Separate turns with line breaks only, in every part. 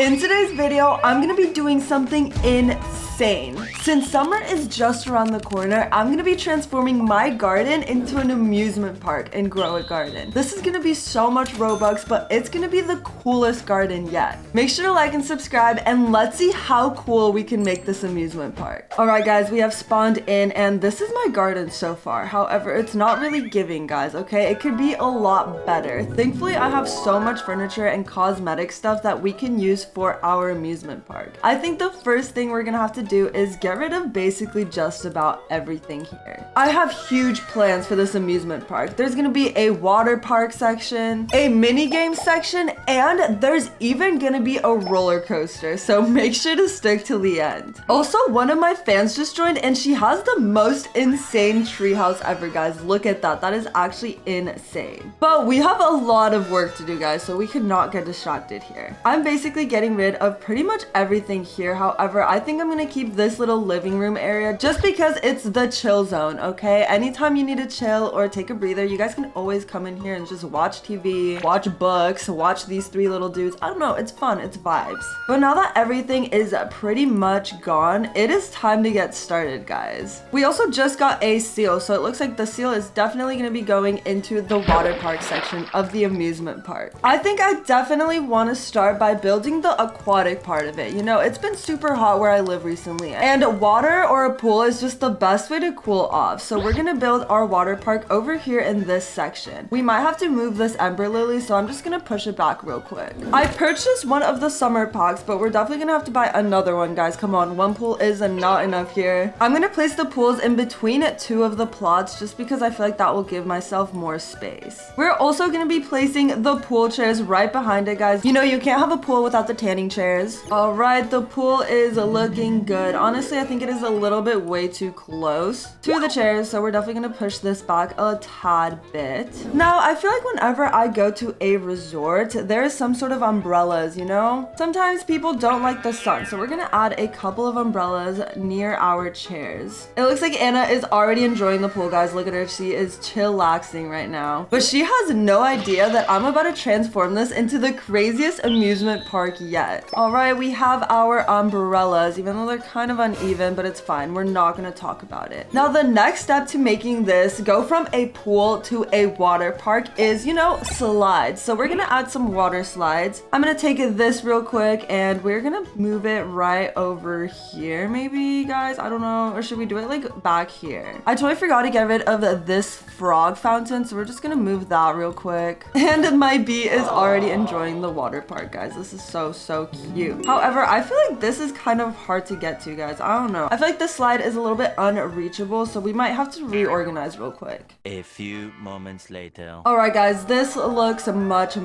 In today's video, I'm gonna be doing something insane. Since summer is just around the corner, I'm gonna be transforming my garden into an amusement park and grow a garden. This is gonna be so much Robux, but it's gonna be the coolest garden yet. Make sure to like and subscribe, and let's see how cool we can make this amusement park. Alright guys, we have spawned in, and this is my garden so far. However, it's not really giving, guys, okay? It could be a lot better. Thankfully, I have so much furniture and cosmetic stuff that we can use for our amusement park. I think the first thing we're gonna have to do is get rid of basically just about everything here. I have huge plans for this amusement park. There's gonna be a water park section, a mini game section, and there's even gonna be a roller coaster, so make sure to stick till the end. Also, one of my fans just joined and she has the most insane treehouse ever, guys. Look at that. That is actually insane. But we have a lot of work to do, guys, so we could not get distracted here. I'm basically getting rid of pretty much everything here. However, I think I'm gonna keep this little living room area just because it's the chill zone, okay? Anytime you need to chill or take a breather, you guys can always come in here and just watch TV, watch books, watch these three little dudes. I don't know, it's fun, it's vibes. But now that everything is pretty much gone, it is time to get started, guys. We also just got a seal, so it looks like the seal is definitely gonna be going into the water park section of the amusement park. I think I definitely want to start by building the aquatic part of it. You know, it's been super hot where I live recently, and water or a pool is just the best way to cool off. So we're gonna build our water park over here in this section. We might have to move this ember lily, so I'm just gonna push it back real quick. I purchased one of the summer packs, but we're definitely gonna have to buy another one, guys. Come on, one pool is not enough here. I'm gonna place the pools in between two of the plots just because I feel like that will give myself more space. We're also gonna be placing the pool chairs right behind it, guys. You know, you can't have a pool without the tanning chairs. All right, the pool is looking good. Honestly, I think it is a little bit way too close to the chairs, so we're definitely gonna push this back a tad bit. Now, I feel like whenever I go to a resort, there is some sort of umbrellas, you know? Sometimes people don't like the sun, so we're gonna add a couple of umbrellas near our chairs. It looks like Anna is already enjoying the pool, guys. Look at her. She is chillaxing right now. But she has no idea that I'm about to transform this into the craziest amusement park yet. All right, we have our umbrellas, even though they're kind of uneven, but it's fine. We're not gonna talk about it. Now, the next step to making this go from a pool to a water park is, you know, slides. So we're gonna add some water slides. I'm gonna take this real quick and we're gonna move it right over here, maybe, guys. I don't know. Or should we do it like back here? I totally forgot to get rid of this frog fountain, so we're just gonna move that real quick. And my bee is already enjoying the water park, guys. This is so cute. However, I feel like this is kind of hard to get to, guys. I don't know. I feel like this slide is a little bit unreachable, so we might have to reorganize real quick.
A few moments later.
All right, guys, this looks much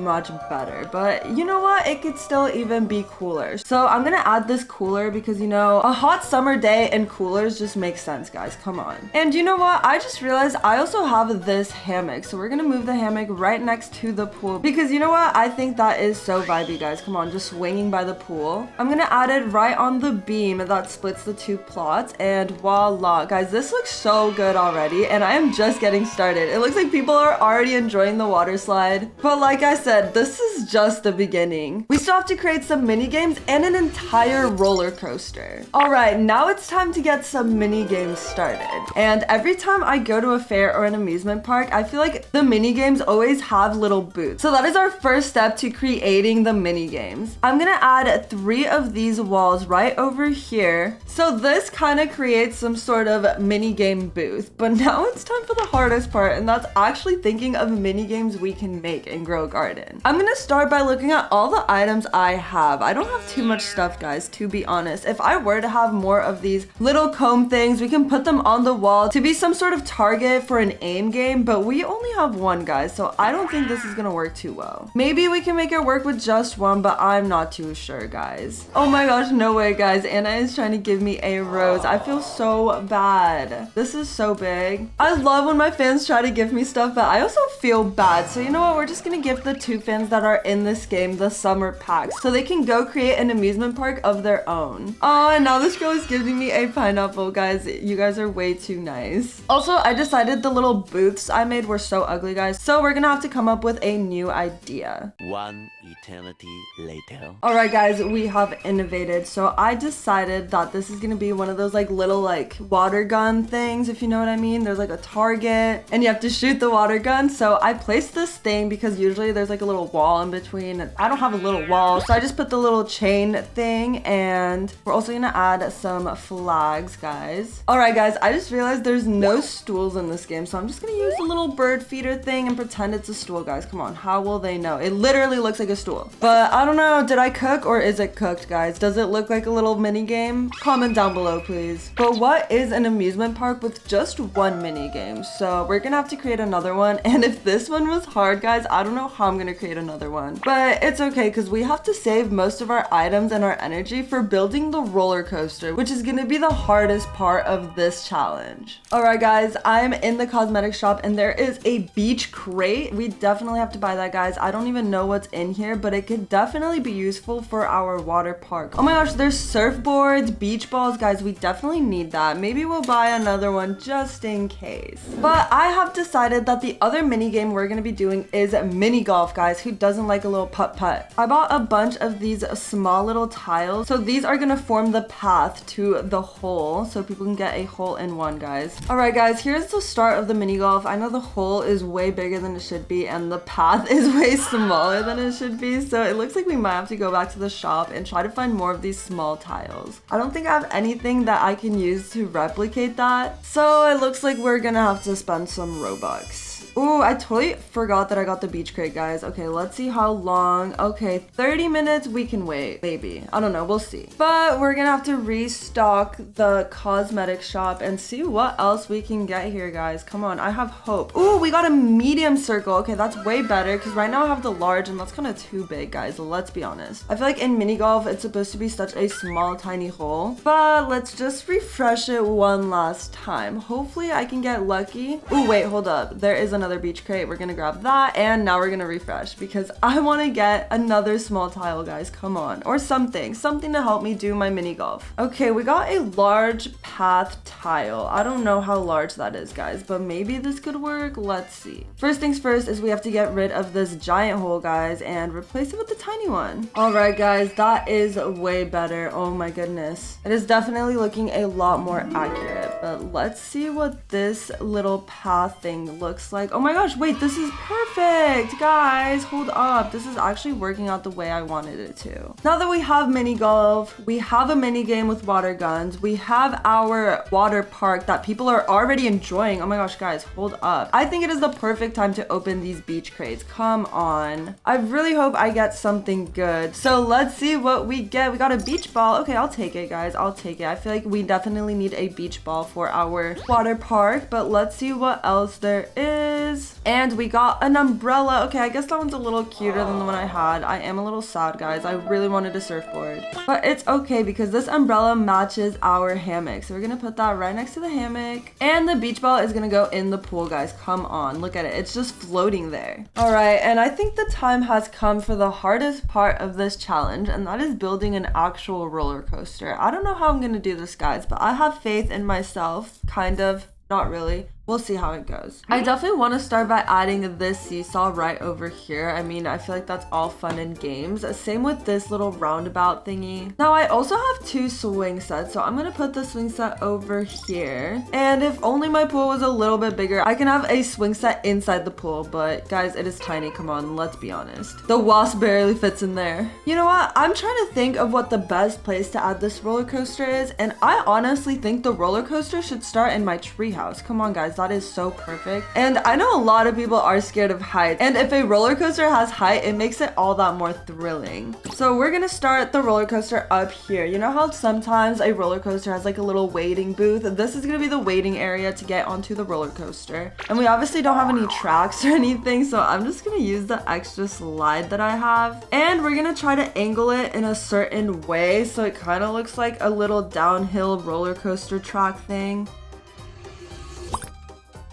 better, but you know what? It could still even be cooler. So I'm gonna add this cooler because, you know, a hot summer day and coolers just make sense, guys. Come on. And you know what? I just realized I also have this hammock, so we're gonna move the hammock right next to the pool because, you know what? I think that is so vibey, guys. Come on, just swinging by the pool. I'm gonna add it right on the beam that splits the two plots, and voila, guys, this looks so good already, and I am just getting started. It looks like people are already enjoying the water slide, but like I said, this is just the beginning. We still have to create some mini games and an entire roller coaster. All right, now it's time to get some mini games started, and every time I go to a fair or an amusement park, I feel like the mini games always have little booths. So that is our first step to creating the mini games. I'm gonna add 3 of these walls right over here. So this kind of creates some sort of mini game booth. But now it's time for the hardest part, and that's actually thinking of mini games we can make and grow a garden. I'm gonna start by looking at all the items I have. I don't have too much stuff, guys, to be honest. If I were to have more of these little comb things, we can put them on the wall to be some sort of target for an aim game, but we only have one, guys, so I don't think this is gonna work too well. Maybe we can make it work with just one, but I'm not too sure, guys. Oh my gosh, no way, guys. Anna is trying to give giving me a rose. I feel so bad. This is so big. I love when my fans try to give me stuff, but I also feel bad. So you know what? We're just gonna give the 2 fans that are in this game the summer packs so they can go create an amusement park of their own. Oh, and now this girl is giving me a pineapple, guys. You guys are way too nice. Also, I decided the little booths I made were so ugly, guys. So we're gonna have to come up with a new idea.
One eternity later.
All right, guys, we have innovated. So I decided that this is gonna be one of those like little like water gun things, if you know what I mean. There's like a target and you have to shoot the water gun. So I placed this thing because usually there's like a little wall in between. I don't have a little wall, so I just put the little chain thing, and we're also gonna add some flags, guys. All right, guys, I just realized there's no stools in this game, so I'm just gonna use the little bird feeder thing and pretend it's a stool, guys. Come on, how will they know? It literally looks like a stool, but I don't know. Did I cook or is it cooked, guys? Does it look like a little mini game? Comment down below, please. But what is an amusement park with just one mini game? So we're gonna have to create another one, and if this one was hard, guys, I don't know how I'm gonna create another one, but it's okay because we have to save most of our items and our energy for building the roller coaster, which is gonna be the hardest part of this challenge. All right, guys, I'm in the cosmetic shop and there is a beach crate. We definitely have to buy that, guys. I don't even know what's in here, but it could definitely be useful for our water park. Oh my gosh, there's surfboards, beach balls, guys. We definitely need that. Maybe we'll buy another one just in case. But I have decided that the other mini game we're gonna be doing is mini golf, guys. Who doesn't like a little putt-putt? I bought a bunch of these small little tiles. So these are gonna form the path to the hole so people can get a hole in one, guys. All right, guys, here's the start of the mini golf. I know the hole is way bigger than it should be and the path is way smaller than it should be. So it looks like we might have to go back to the shop and try to find more of these small tiles. I don't think I have anything that I can use to replicate that. So it looks like we're gonna have to spend some Robux. Ooh, I totally forgot that I got the beach crate, guys. Okay, let's see how long. Okay, 30 minutes, we can wait, maybe. I don't know, we'll see. But we're gonna have to restock the cosmetic shop and see what else we can get here, guys. Come on, I have hope. Ooh, we got a medium circle. Okay, that's way better because right now I have the large and that's kind of too big, guys. Let's be honest. I feel like in mini golf, it's supposed to be such a small, tiny hole. But let's just refresh it one last time. Hopefully I can get lucky. Ooh, wait, hold up. There is another beach crate. We're gonna grab that and now we're gonna refresh because I want to get another small tile, guys. Come on, or something to help me do my mini golf. Okay, we got a large path tile. I don't know how large that is, guys, but maybe this could work. Let's see. First things first is we have to get rid of this giant hole, guys, and replace it with the tiny one. All right, guys, that is way better. Oh my goodness, it is definitely looking a lot more accurate. But let's see what this little path thing looks like. Oh my gosh, wait, this is perfect, guys. Hold up, this is actually working out the way I wanted it to. Now that we have mini golf, we have a mini game with water guns, we have our water park that people are already enjoying. Oh my gosh, guys, hold up. I think it is the perfect time to open these beach crates. Come on. I really hope I get something good. So let's see what we get. We got a beach ball. Okay, I'll take it, guys. I'll take it. I feel like we definitely need a beach ball for our water park, but let's see what else there is. And we got an umbrella. Okay, I guess that one's a little cuter than the one I had. I am a little sad, guys. I really wanted a surfboard, but it's okay because this umbrella matches our hammock. So we're gonna put that right next to the hammock, and the beach ball is gonna go in the pool, guys. Come on, look at it. It's just floating there. All right, and I think the time has come for the hardest part of this challenge, and that is building an actual roller coaster. I don't know how I'm gonna do this, guys, but I have faith in myself, kind of. Not really. We'll see how it goes. I definitely want to start by adding this seesaw right over here. I mean, I feel like that's all fun and games. Same with this little roundabout thingy. Now, I also have 2 swing sets, so I'm going to put the swing set over here. And if only my pool was a little bit bigger, I can have a swing set inside the pool. But guys, it is tiny. Come on, let's be honest. The wasp barely fits in there. You know what? I'm trying to think of what the best place to add this roller coaster is. And I honestly think the roller coaster should start in my treehouse. Come on, guys. guys. That is so perfect. And I know a lot of people are scared of heights. And if a roller coaster has height, it makes it all that more thrilling. So we're gonna start the roller coaster up here. You know how sometimes a roller coaster has like a little waiting booth? This is gonna be the waiting area to get onto the roller coaster. And we obviously don't have any tracks or anything, so I'm just gonna use the extra slide that I have. And we're gonna try to angle it in a certain way so it kind of looks like a little downhill roller coaster track thing.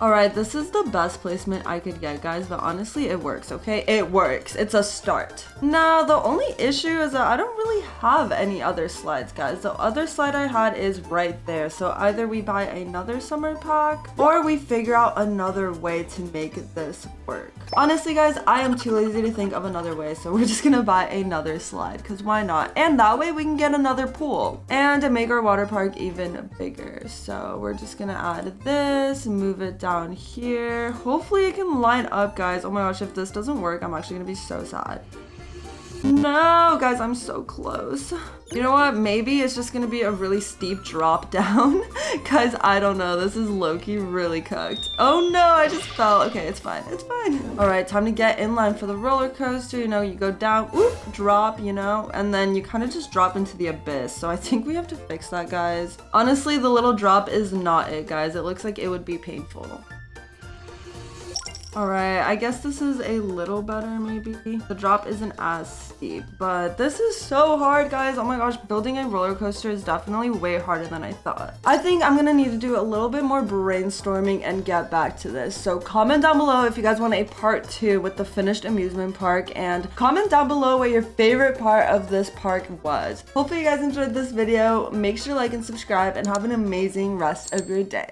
Alright, this is the best placement I could get, guys, but honestly, it works, okay? It works. It's a start. Now, the only issue is that I don't really have any other slides, guys. The other slide I had is right there, so either we buy another summer pack or we figure out another way to make this work. Honestly, guys, I am too lazy to think of another way, so we're just gonna buy another slide, because why not? And that way we can get another pool and make our water park even bigger. So we're just gonna add this, move it down here. Hopefully it can line up, guys. Oh my gosh, if this doesn't work, I'm actually gonna be so sad. No, guys, I'm so close. You know what? Maybe it's just gonna be a really steep drop down because I don't know. This is low-key really cooked. Oh no, I just fell. Okay, it's fine. It's fine. All right, time to get in line for the roller coaster. You know, you go down, whoop, drop, you know, and then you kind of just drop into the abyss. So I think we have to fix that, guys. Honestly, the little drop is not it, guys. It looks like it would be painful. Alright, I guess this is a little better maybe. The drop isn't as steep, but this is so hard, guys. Oh my gosh, building a roller coaster is definitely way harder than I thought. I think I'm gonna need to do a little bit more brainstorming and get back to this. So comment down below if you guys want a part 2 with the finished amusement park, and comment down below what your favorite part of this park was. Hopefully you guys enjoyed this video. Make sure to like and subscribe and have an amazing rest of your day.